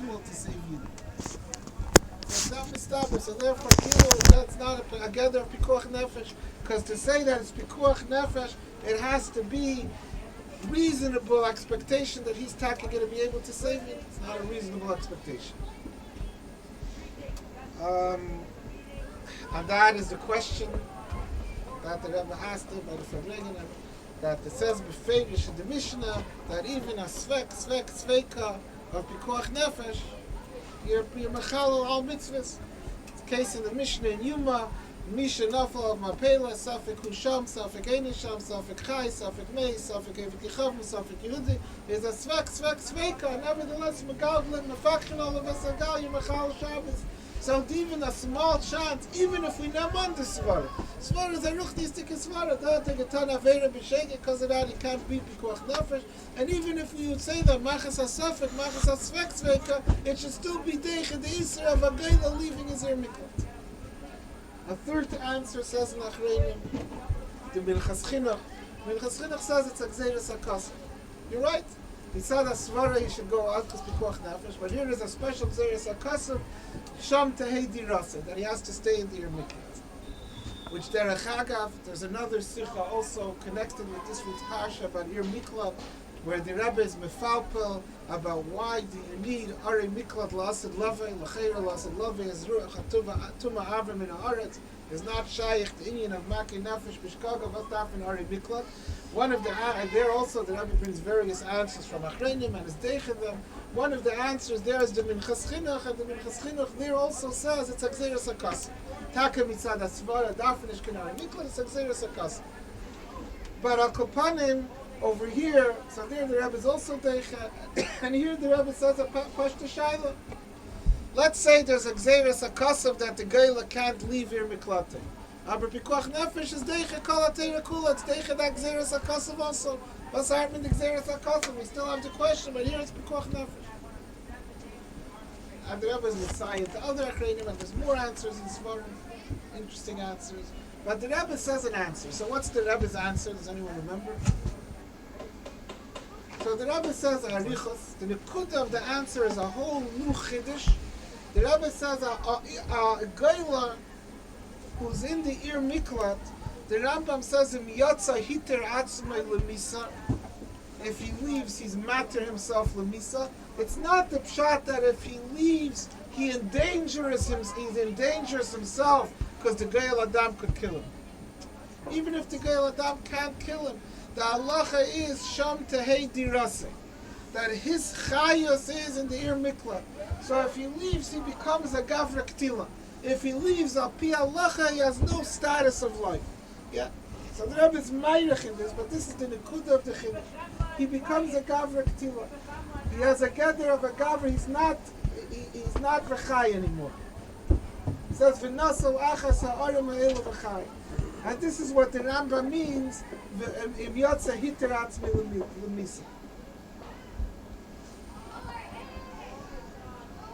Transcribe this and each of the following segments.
tool to save you. It's not mistaber, so therefore that's not a gather of pikuach nefesh, because to say that it's pikuach nefesh, it has to be reasonable expectation that he's going to be able to save you. It's not a reasonable expectation. And that is the question that the Rebbe asked him by the Fabrengen, that it says befeirish in the Mishnah that even a sveika of pikuach nefesh, you're mechalel all mitzvahs. It's the case in the Mishnah in Yuma, Misha nafal of mapela, safek husham, safek einisham, safek chai, safek mei, safek evik yichavim, safek yehudi, is a sveika, nevertheless megalglin, mefakhin all of us agal, you're mechal Shabbos. So even a small chance, even if we never want the svara is a ruchnistik svara, don't take a ton of vera b'shegek, because of that it can't be pikuach nefesh. And even if we would say that machas ha-safek, machas ha-svek sveika, it should still be deich the isra of a geila leaving his ear miklat. A third answer says in Achreinim, the Minchas Chinuch. Minchas Chinuch says it's a gzeiras hakasa. You're right. He said that svara he should go out because pikuach nefesh, but here is a special gzeiras hakasa, sham tehei dirasa, that he has to stay in the ear miklat. Which derech hagav, there's another sicha also connected with this week's parsha about ear miklat, where the Rebbe is mefalpel about why do you need Ari Miklat Lasid Lavei, Lacheira Lasid Lavei, as Ruach Tuma Avram in Haaretz, is not Shaykh, the Indian of Maki Nefesh, Bishkaga, Vataf, and Ari Miklat. One of the, and there also the Rebbe brings various answers from Achreinim and is Deichen them. One of the answers there is the Minchas Chinuch, and the Minchas Chinuch there also says it's a Gzeiras HaKasa. Taka Mitzad HaSvara, Dafinish Ken Ari Miklat, it's a Gzeiras HaKasa. But Al Kopanim, over here, so there the Rebbe is also Deicha, and here the Rebbe says a Pashta Shaila. Let's say there's a Gzeiras HaKasav that the Geila can't leave here Miklate. Aber Pikuach Nefesh is Deicha Kol HaTeira Kula, it's Deicha that Gzeiras HaKasav also. What's happening the Gzeiras HaKasav? We still have the question, but here it's Pikuach Nefesh. And the Rebbe is Maasei to other Achreinim, and there's more answers in Svarim, interesting answers. But the Rebbe says an answer. So what's the Rebbe's answer? Does anyone remember? So the Rebbe says Arichos. The Likkutei of the answer is a whole new chiddush. The Rebbe says a geila who's in the ear miklat. The Rambam says im yatsa hiter atzmei lemisa. If he leaves, he's matter himself lemisa. It's not the pshat that if he leaves, he endangers himself because the geil adam could kill him. Even if the geil adam can't kill him, the halacha is sham tehei dirase, that his chayos is in the ear miklat. So if he leaves, he becomes a gavra ktila. If he leaves, al pi halacha, he has no status of life. Yeah. So the Rebbe is meirich in this, but this is the nekuda of the chinuch. He becomes a gavra ktila. He has a gather of a gavra. He's not v'chay anymore. It says v'nasol achas ha'orim ha'elu v'chay. And this is what the Rambam means, im yotza hiter atzmi l'misa.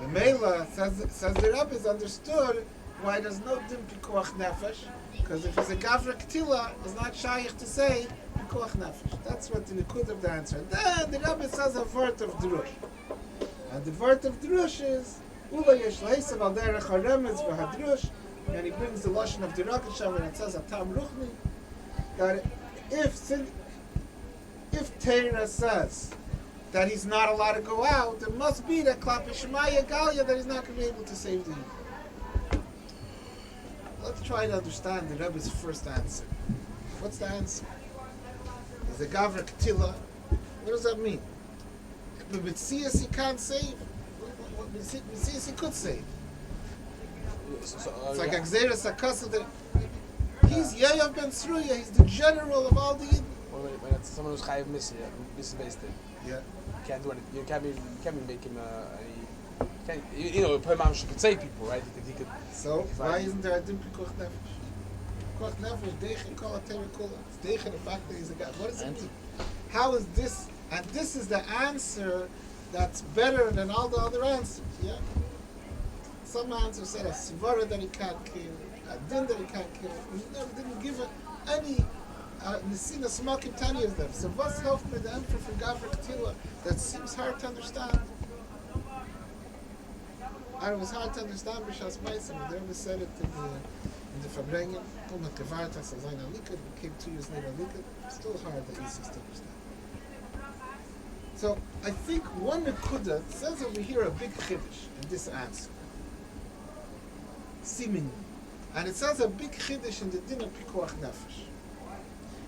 The Mela says the Rebbe is understood why there's no dim pikuach nefesh, because if it's a gavra ktila, it's not shaykh to say pikuach nefesh. That's what the Likkutei of the answer. And then the Rebbe says a word of drush. And the word of drush is ula yesh leisav al derech haremez v'hadrush. And he brings the lashon of the Rakasham, and it says atam ruchni, that if Torah says that he's not allowed to go out, there must be that klape shemaya galya that he's not going to be able to save the Yid. Let's try to understand the Rebbe's first answer. What's the answer? Is the gavra ktila? What does that mean? The mitzias he can't save. Mitzias he could save. It's like a gzeiras hakasa that he's Yayav ben Sruya, he's the general of all the Yidden. When it's someone who's chayiv missing based yeah. You can't do anything. You can't be making per mom could save people, right? He could. So why isn't there a dim pikuach nefesh? Pikuach nefesh deichen kol atera kula. It's deichen the fact that he's a guy. What does it mean? How is this? And this is the answer that's better than all the other answers. Yeah. Some answers said a svara that he can't kill, a din that he can't kill. He never didn't give any nisina smoking to any of them. So what's helped me the emperor from Gavra Ktila? That seems hard to understand. And it was hard to understand B'Shas Maasei. They never said it in the Fabrengen. Mit gewahrt, as a Likkutei, became 2 years later Likkutei. Still hard that Isis to understand. So I think one Nekuda says over here a big chiddush in this answer, seemingly, and it says a big chiddush in the din of pikuach nefesh.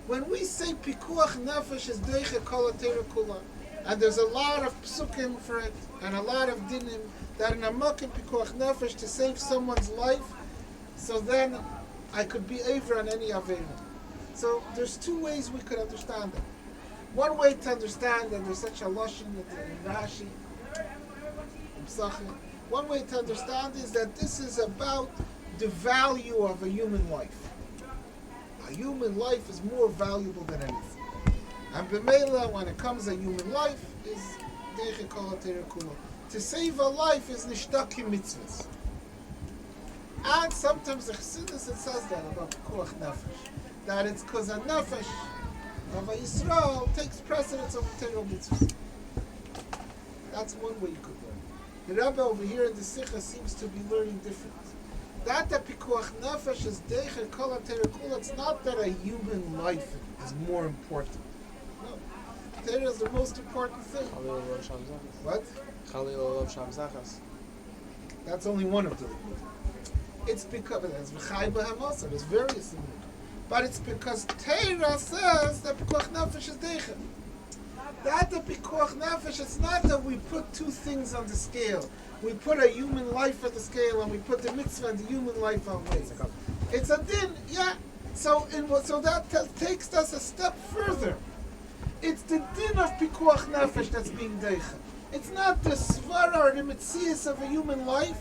When we say pikuach nefesh is deiche kol atera kula, and there's a lot of psukim for it and a lot of dinim that in a makim pikuach nefesh to save someone's life, so then I could be over on any avera. So there's 2 ways we could understand it. One way to understand that there's such a lashon in Rashi, in Psachim, one way to understand is that this is about the value of a human life. A human life is more valuable than anything. And b'meila, when it comes to human life, is deiche kol atera kula. To save a life is nishtakim mitzvahs. And sometimes the Chassidus it says that about pikuach nefesh, that it's because a nefesh of a Yisrael takes precedence over Torah mitzvahs. That's one way you could learn. The Rebbe over here in the Sichos seems to be learning different. That the pikuach nefesh is deiche kol atera kula. It's not that a human life is more important. No, Torah is the most important thing. What? That's only one of the Likkutei. It's because there's v'chai b'hem also. There's various in it. But it's because Torah says that pikuach nefesh is deiche. That the pikuach nefesh, it's not that we put 2 things on the scale. We put a human life on the scale and we put the mitzvah and the human life on weight. It's a din, yeah. So that takes us a step further. It's the din of pikuach nefesh that's being deiche. It's not the svara or the mitzias of a human life.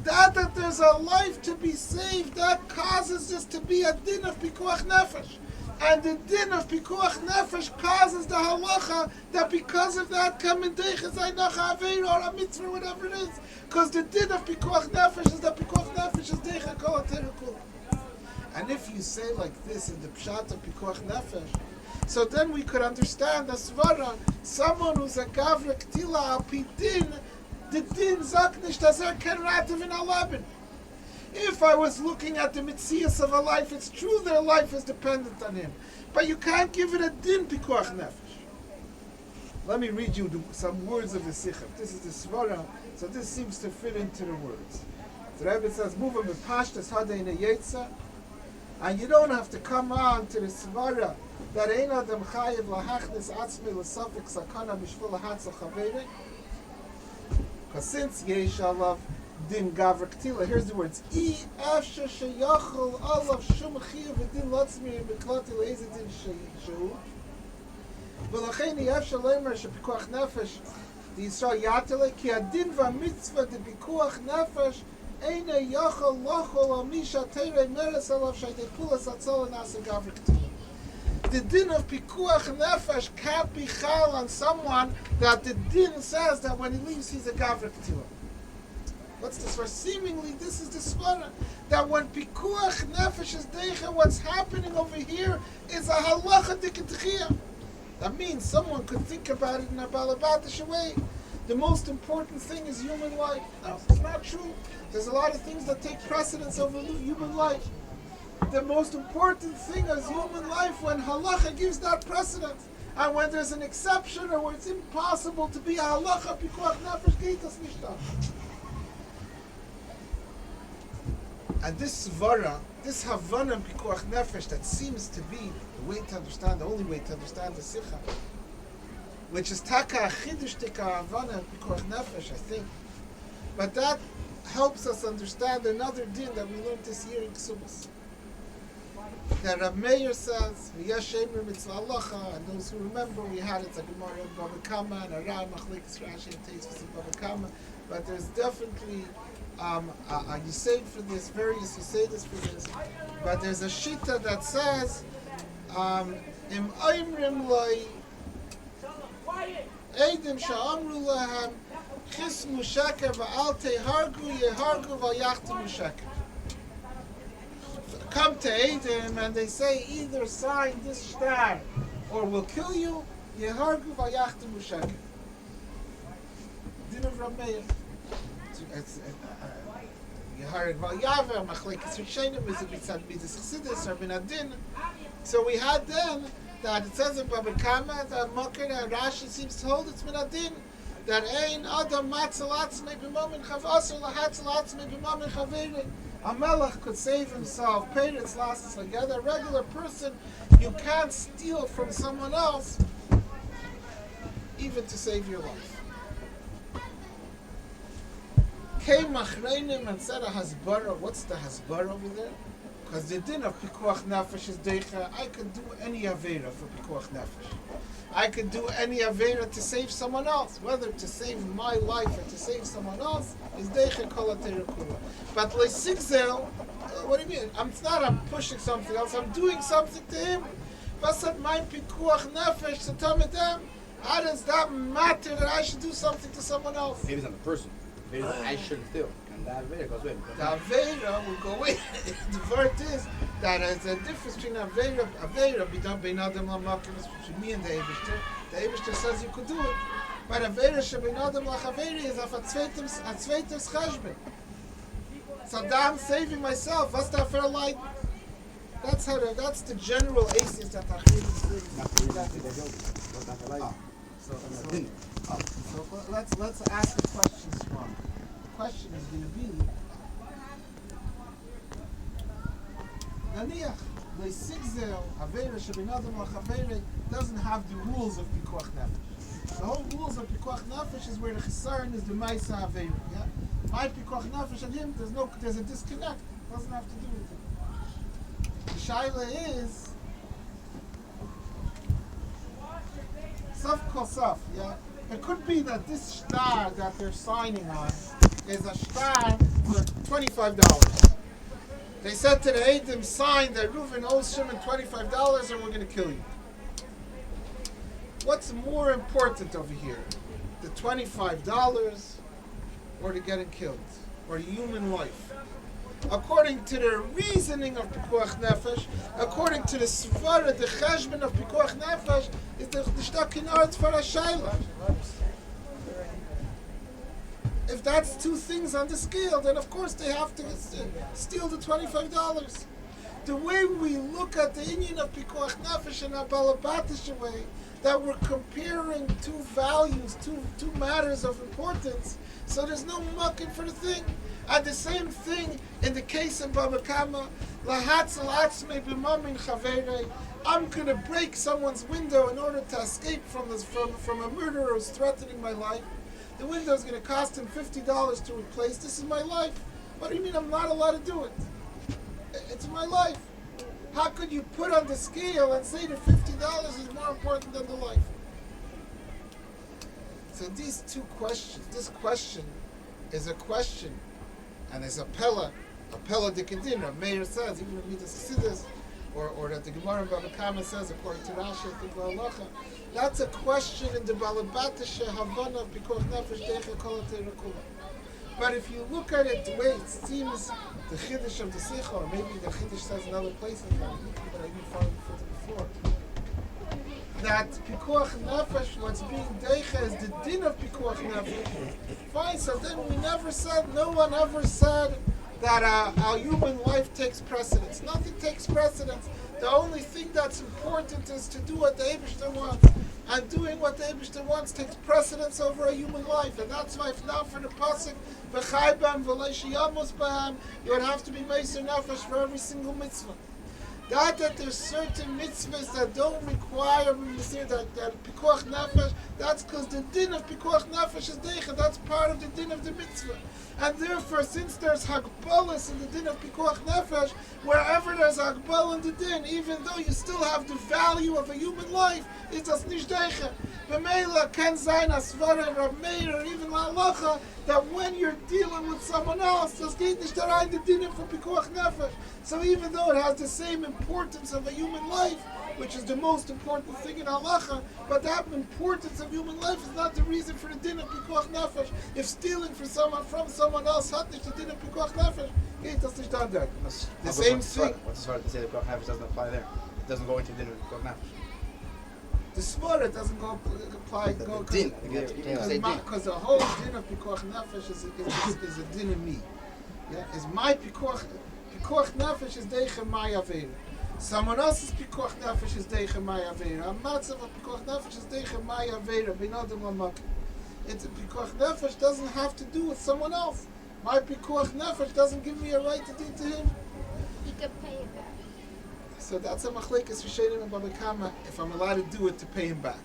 That there's a life to be saved, that causes this to be a din of pikuach nefesh. And the din of pikuach nefesh causes the halacha that because of that come in deiche zaynacha aveira or a mitzvah, whatever it is. Because the din of pikuach nefesh is that pikuach nefesh is deiche kol atera kula. And if you say like this in the pshat of pikuach nefesh, so then we could understand the svara, someone who's a gavrek tila al pi din, the din sagt nicht, dass ken rativ in alabin. If I was looking at the mitzias of a life, it's true their life is dependent on him. But you can't give it a din pikuach nefesh. Let me read you some words of the Sichos. This is the svara, so this seems to fit into the words. The Rebbe says, move with pashtas hadei in a yetza, and you don't have to come on to the svara that ein adam chayiv lahachnis atzmi l'safik sakana b'shvil lahatzal chaveirei. Because since yesh alav din gavra ktila, here's the words: I afshe sheyachol alav shum chiyuv v'din latzmi miklati le'ezid din shehu. V'lachein afshe leimer shepikuach nefesh the Yisrael yatele ki adin v'mitzvah de pikuach nefesh ein yachol lachol amisha teirei meres alav shaydei pulas atzol nasa gavra ktila. The din of pikuach nefesh can't be chal on someone that the din says that when he leaves he's a gavra ktila. What's this for? Seemingly this is the svara that when pikuach nefesh is deicha, what's happening over here is a halacha diketchia. That means someone could think about it in a balabatish way. The most important thing is human life. No, it's not true. There's a lot of things that take precedence over human life. The most important thing is human life when halacha gives that precedence. And when there's an exception or when it's impossible to be a halacha, pikuach nefesh geht das nicht an. And this svara, this havana pikuach nefesh that seems to be the way to understand, the only way to understand the sicha, which is taka chidush tika havana pikuach nefesh, I think. But that helps us understand another din that we learned this year in Ksubas. That Rav Meir says, "V'yesh shemer mitzvah halacha," and those who remember, we had it like Gemara in Baba Kama and Aram Machlekes Rashi and Teisvus in Baba Kama. But there's definitely a Yisayid for this, various Yisayidus for this. But there's a shita that says, "Im oimrim loi eidim sha'amru lahem chismu sheker va'al tehargu yehargu v'yachtimu sheker." Come to Edom and they say either sign this star or we'll kill you. Yehargu v'yachtimu sheker. Din of Rav Meir. So we had then that it says in Baba Kama that Makar that Rashi seems to hold it's Minadin that Ein Adam Matzalatz Mebimamin Chavasur Lahatzalatz Mebimamin Chaveri. A melech could save himself, parents lost us together. A regular person, you can't steal from someone else, even to save your life. Kei Machreinim and said a Hasbara. What's the Hasbara over there? Because the din of Pikuach Nefesh is Deicha. I could do any Avera for Pikuach Nefesh. I could do any Avera to save someone else. Whether to save my life or to save someone else is Deicha Kol HaTeirah. But Le'Sigzel, what do you mean? I'm pushing something else. I'm doing something to him. Vasat my Pikuach Nefesh to Tamidem. How does that matter that I should do something to someone else? Maybe it's not the person. Maybe I shouldn't steal. And the Avera goes away. The Avera will go away. The word is that there's a difference between Avera between Adam Lamakim, between me and the Eibishter. The Eibishter says you could do it. But Avera between Adam Lachaveri is of a zweites Cheshbon. So now I'm saving myself. What's that for a light? That's the general atheist that Achrid is doing. So let's ask the question strong. The question is going to be Naniach Le'Sigzel Avera Shebein Adam Lachaveri doesn't have the rules of Pikuach Nefesh. The whole rules of Pikuach Nefesh is where the Chesaron is the Maasei Avera. Yeah? My Pikuach Nefesh and him, there's a disconnect. It doesn't have to do with it. The Shaila is Saf Kol Saf, yeah? It could be that this star that they're signing on is a star for $25. They said to the Eidim, sign that Reuven owes Shimon $25 and we're going to kill you. What's more important over here? The $25 or the getting killed? Or the human life? According to the reasoning of Pikuach Nefesh, according to the Svara, the Cheshbon of Pikuach Nefesh, is the Shtakin Arts for a Shaila. If that's two things on the scale, then of course they have to steal the $25. The way we look at the Inyan of Pikuach Nefesh in a Balabatish way, that we're comparing two values, two matters of importance, so there's no mucking for the thing. And the same thing in the case of Baba Kama, I'm going to break someone's window in order to escape from a murderer who's threatening my life. The window is going to cost him $50 to replace. This is my life. What do you mean I'm not allowed to do it? It's my life. How could you put on the scale and say the $50 is more important than the life? So these two questions, this question is a question, and it's a pella dikadin. Meir says, even if Midas Chassidus, or that the Gemara in Baba Kama says, according to Rashi, I think Halacha, that's a question in the Balabatisha Havana of Pikuach Nefesh Deicha Kol HaTeirah Kula. But if you look at it the way it seems, the Chiddush of the Sichos, or maybe the Chiddush says another place in that, but I didn't find it before, that Pikuach Nefesh, what's being Deicha is the din of Pikuach Nefesh. Fine, so then no one ever said that our human life takes precedence. Nothing takes precedence. The only thing that's important is to do what the Eibishter wants. And doing what the Eibishter wants takes precedence over a human life. And that's why if not for the Pasuk, V'chai b'hem v'lo sheyamos b'hem, you would have to be Maasei Nefesh for every single mitzvah. That there's certain mitzvahs that don't require that Pikuach Nefesh, that's because the din of Pikuach Nefesh is Deicha, that's part of the din of the mitzvah. And therefore, since there's Hagbalas in the din of Pikuach Nefesh, wherever there's Hagbalah in the din, even though you still have the value of a human life, it's as nish Deicha. B'meila ken zayin asvara and Rav Meir, or even Halacha, that when you're dealing with someone else, das geht nicht da rein the din for Pikuach Nefesh. So even though it has the same importance of a human life, which is the most important thing in Halacha, but that importance of human life is not the reason for the din of Pikuach Nefesh. If stealing from someone else hat nicht the din of Pikuach Nefesh, geht das nicht done there. The same thing. What's the to say that Pikuach Nefesh doesn't apply there? It doesn't go into the din of Pikuach Nefesh. the svara doesn't go apply. Go Din. because the whole din of pikuach nefesh is a din of me. Yeah, is my pikuach nefesh is deichen my avera. Someone else's pikuach nefesh is deichen my avera. A matzav of pikuach nefesh is deichen my avera. B'nadam lamak. It's a pikuach nefesh doesn't have to do with someone else. My pikuach nefesh doesn't give me a right to do to him. You can pay it back. So that's a machlekes rishonim and Baba Kama if I'm allowed to do it to pay him back.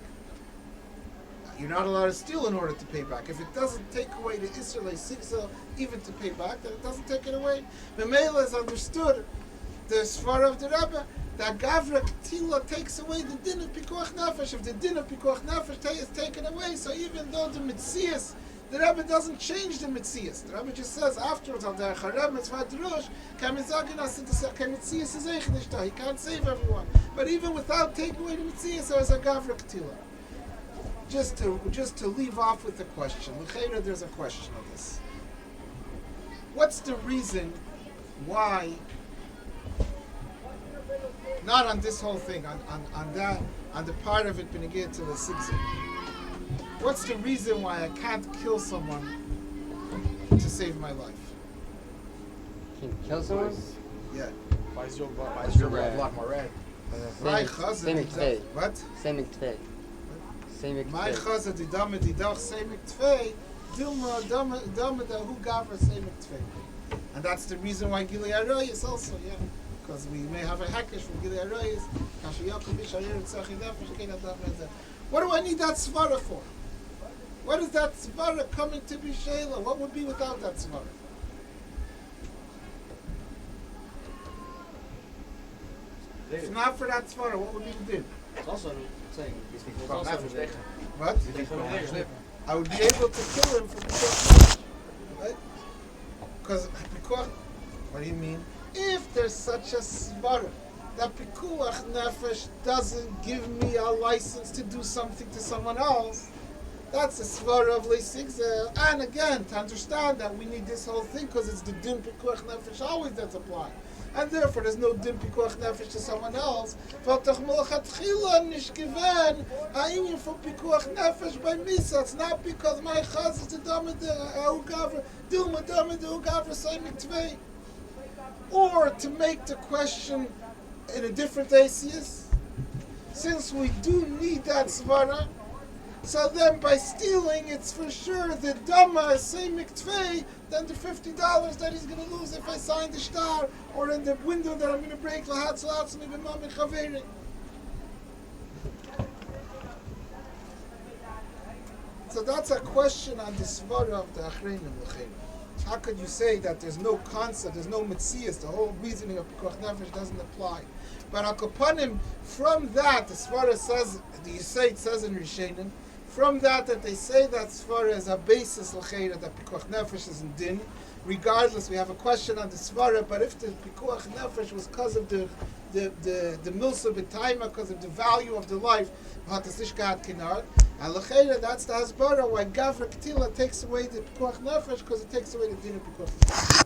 You're not allowed to steal in order to pay back. If it doesn't take away the Israel Sigza even to pay back, then it doesn't take it away. Memela is understood the Svar of the Rebbe that Gavra Ketila takes away the din of Pikuach Nefesh. If the din of Pikuach Nefesh is taken away, so even though the Mitzias, the Rebbe doesn't change the Mitzias. The Rebbe just says afterwards, Al der Charem Mitzvah Drush, he can't save everyone. But even without taking away the Mitzias, there is a Gavra Ketila. Just to leave off with a question. L'cheira, there's a question of this. What's the reason why? Not on this whole thing, on the part of it beneged to the sigzin. What's the reason why I can't kill someone to save my life? Can you kill someone? Yeah. Why is your Red. A lot more red. My chazan. What? Same Likkutei. Same My Likkutei. chazan di dama di doch same tvei. Dilma dama da hu gavra same tvei. And that's the reason why Gilei Aroyis also, yeah. Because we may have a hackish from Gilei Aroyis. What do I need that svara for? What is that svara coming to be Shayla? What would be without that svara? If not for that svara, what would be the din? It's also saying these people It's also don't have What? I would be able to kill him for pikuach, right? Because pikuach. What do you mean? If there's such a svara that pikuach nefesh doesn't give me a license to do something to someone else, that's a svara of leisigzel. And again, to understand that we need this whole thing because it's the din pikuach nefesh always that's applied. And therefore there's no din pikuach nefesh to someone else. V'altach melachatchila nish given ha'inyan for pikuach nefesh by misa. It's not because my chaz is the dama de hu gavra, dilma dama de hu gavra saimik tvei. Or to make the question in a different ACS, since we do need that svara, so then by stealing, it's for sure the dama is same tvei than the $50 that he's going to lose if I sign the star or in the window that I'm going to break. So that's a question on the svara of the achreinim l'chein. How could you say that there's no concept, there's no mitzias, the whole reasoning of pikuach nefesh doesn't apply? But al kapanim, from that, the svara says, the Yisait says in Rishonim, from that they say that svara is a basis l'cheira that pikuach nefesh is in din. Regardless, we have a question on the svara, but if the pikuach nefesh was because of the milsa b'taima, because of the value of the life, and l'cheira, that's the hasbara why gavra ketila takes away the pikuach nefesh because it takes away the din of pikuach nefesh.